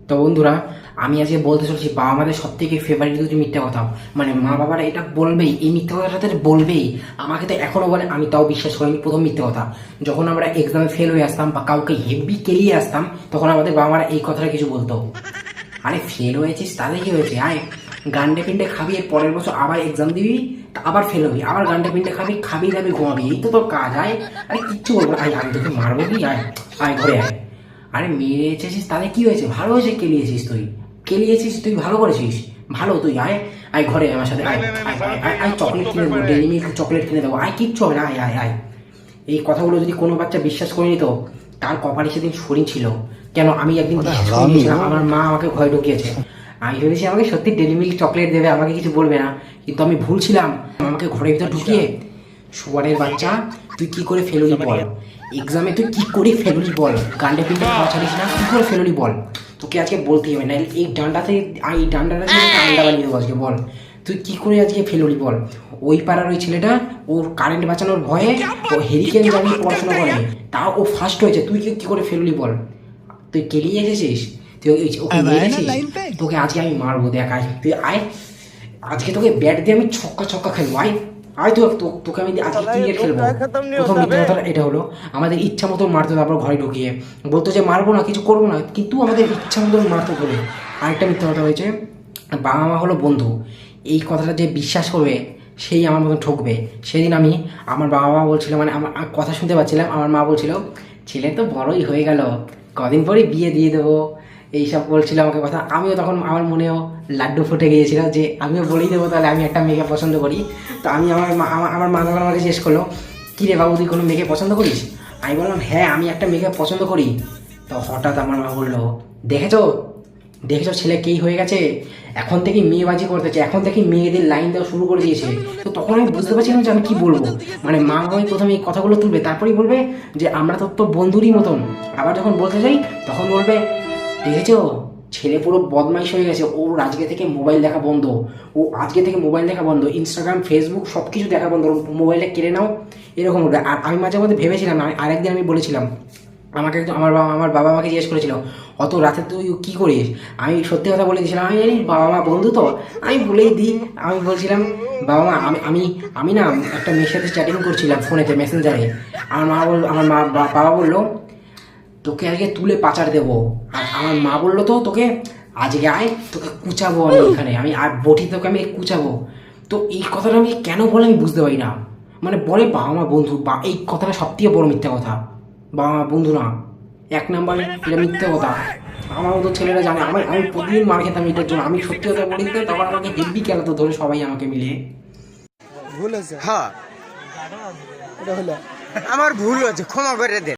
তো বন্ধুরা, আমি আজকে বলতে চলছি বাবা মাদের সব থেকে ফেভারিট দুটি মিথ্যা কথা। মানে মা বাবারা এটা বলবেই, এই মিথ্যা কথাটা বলবেই। আমাকে তো এখনো বলে, আমি তাও বিশ্বাস করিনি। প্রথম মিথ্যা কথা, যখন আমরা এক্সামে ফেল হয়ে আসতাম বা কাউকে হেভি কেলিয়ে আসতাম, তখন আমাদের বাবা মারা এই কথাটা কিছু বলতো, আরে ফেল হয়েছিস তাহলে কি হয়েছে, আয় গান্ডে পিন্ডে খাবি, এর পরের বছর আবার এক্সাম দিবি, আবার ফেল হবি, আবার গান্ডে পিন্ডে খাবি, খাবি দাবি ঘুমাবি, এই তো তোর কাজ। আয়, আরে কিচ্ছু বলবো না, আয় আমি তোকে মারবো কি, আয় আয় ঘরে আয়। আরে মেরেছিস তাহলে কি হয়েছে, ভালো হয়েছে, কেলিয়েছিস তুই, কেলিয়েছিস তুই, ভালো করেছিস, ভালো, তুই আয়, আয় ঘরে আমার সাথে, আয় আয় আয় আয়, চকলেট কিনে দেবো, ডেইরি মিল্ক চকলেট কিনে দেবো, আয় কিচ্ছু হবে না, আয় আয় আয়। এই কথাগুলো যদি কোনো বাচ্চা বিশ্বাস করে নিত, তার কপালে সেদিন শরীর ছিল। কেন, আমি একদিন বিশ্বাস করে নিয়েছিলাম, আমার মা আমাকে ভয় ঢুকিয়েছে। আমি ভেবেছি আমাকে সত্যি ডেইরি মিল্ক চকলেট দেবে, আমাকে কিছু বলবে না, কিন্তু আমি ভুল ছিলাম। আমাকে ঘরের ভিতর ঢুকিয়ে, শুয়ারের বাচ্চা তুই কি করে ফেলুলি বল, এক্সামে তুই কি করে ফেলুলি বল, গান্ডে পিন্ডে খাওয়া ছাড়িস না, কি করে ফেলুলি বল, তোকে আজকে বলতেই হবে, না এই ডান্ডাতে, এই ডান্ডাটা দিয়ে আন্ডা বানিয়ে দেবো আজকে, বল তুই কি করে আজকে ফেলুলি বল। ওই পাড়ার ওই ছেলেটা, ওর কারেন্ট বাঁচানোর ভয়ে ও হেরিকেন জ্বালিয়ে পড়াশোনা করে, তাও ও ফার্স্ট হয়েছে, তুই কি করে ফেলুলি বল। তুই কেলিয়ে এসেছিস, তুই ওকে মেরেছিস, তোকে আজকে আমি মারবো, দেখ আয় তুই আয়, আজকে তোকে ব্যাট দিয়ে আমি ছক্কা ছক্কা খেলবো, আয় আয় তুই, তোকে আমি আজকে ক্রিকেট খেলবো। প্রথম মিথ্যা কথাটা এটা হলো, আমাদের ইচ্ছা মতো মারতো, তারপর ঘরে ঢুকিয়ে বলতো যে মারবো না, কিছু করবো না, কিন্তু আমাদের ইচ্ছা মতো মারতো বলে। আরেকটা মিথ্যা কথা হয়েছে, বাবা মা হলো বন্ধু, এই কথাটা যে বিশ্বাস করবে সেই আমার মতন ঠকবে। সেদিন আমি, আমার বাবা মা বলছিল, মানে আমার কথা শুনতে পাচ্ছিলাম, আমার মা বলছিল ছেলে তো বড়ই হয়ে গেল, কদিন পরে বিয়ে দিয়ে দেবো, এইসব বলছিল আমাকে কথা। আমিও তখন আমার মনেও লাড্ডু ফুটে গিয়েছিল যে আমিও বলেই দেবো, তাহলে আমি একটা মেয়েকে পছন্দ করি। তো আমি আমার মা তখন আমাকে জিজ্ঞেস করলো, কী রে বাবু, তুই কোনো মেয়েকে পছন্দ করিস? আমি বললাম হ্যাঁ, আমি একটা মেয়েকে পছন্দ করি। তো হঠাৎ আমার মা বললো, দেখেছো দেখেছো ছেলে কেই হয়ে গেছে, এখন থেকেই মেয়েবাজি করতেছে, এখন থেকেই মেয়েদের লাইন দেওয়া শুরু করে দিয়েছে। তো তখন আমি বুঝতে পারছিলাম যে আমি কি বলবো। মানে মা বাবাই প্রথমে এই কথাগুলো তুলবে, তারপরেই বলবে যে আমরা তো বন্ধুরই মতন। আবার যখন বলতে যাই তখন বলবে, দেখেছো ছেলে পুরো বদমাইশ হয়ে গেছে, ও আজকে থেকে মোবাইল দেখা বন্ধ, ও আজকে থেকে মোবাইল দেখা বন্ধ, ইনস্টাগ্রাম ফেসবুক সব কিছু দেখা বন্ধ, মোবাইলটা কেড়ে নাও, এরকম বলবে। আর আমি মাঝে মধ্যে ভেবেছিলাম, আরেকদিন আমি বলেছিলাম, আমাকে একদম আমার বাবা আমাকে জিজ্ঞেস করেছিল, অত রাতে তুই কী করিস? আমি সত্যি কথা বলে দিয়েছিলাম, আমি জানি বাবা মা বন্ধু তো, আমি বলেই দিই। আমি বলছিলাম, বাবা মা আমি আমি না একটা মেয়ের সাথে চ্যাটিং করছিলাম ফোনেতে, মেসেঞ্জারে। আমার বাবা বললো, তোকে আজকে তুলে পাচার দেবো। আর আমার মা বললো, তো তোকে আজকে আয়, তোকে কুচাবো আমি এখানে, আমি আর বটি তোকে আমি কুচাবো। তো এই কথাটা আমি কেন বলে আমি বুঝতে পারি না। মানে বলে বাবা মা বন্ধু, বা এই কথাটা সবথেকে বড় মিথ্যা কথা। বাবা মা বন্ধু না, এক নাম্বার এটা মিথ্যা কথা। আমার মতো ছেলেরা জানে, আমি প্রতিদিন মার খেতাম এটার জন্য। আমি সত্যি কথা বলে দিতাম, তখন আমাকে হেব্বি খেলাতো ধরে সবাই আমাকে মিলিয়ে। ভুল হয়েছে, হ্যাঁ এটা হলো আমার ভুল হয়েছে, ক্ষমা করে দে।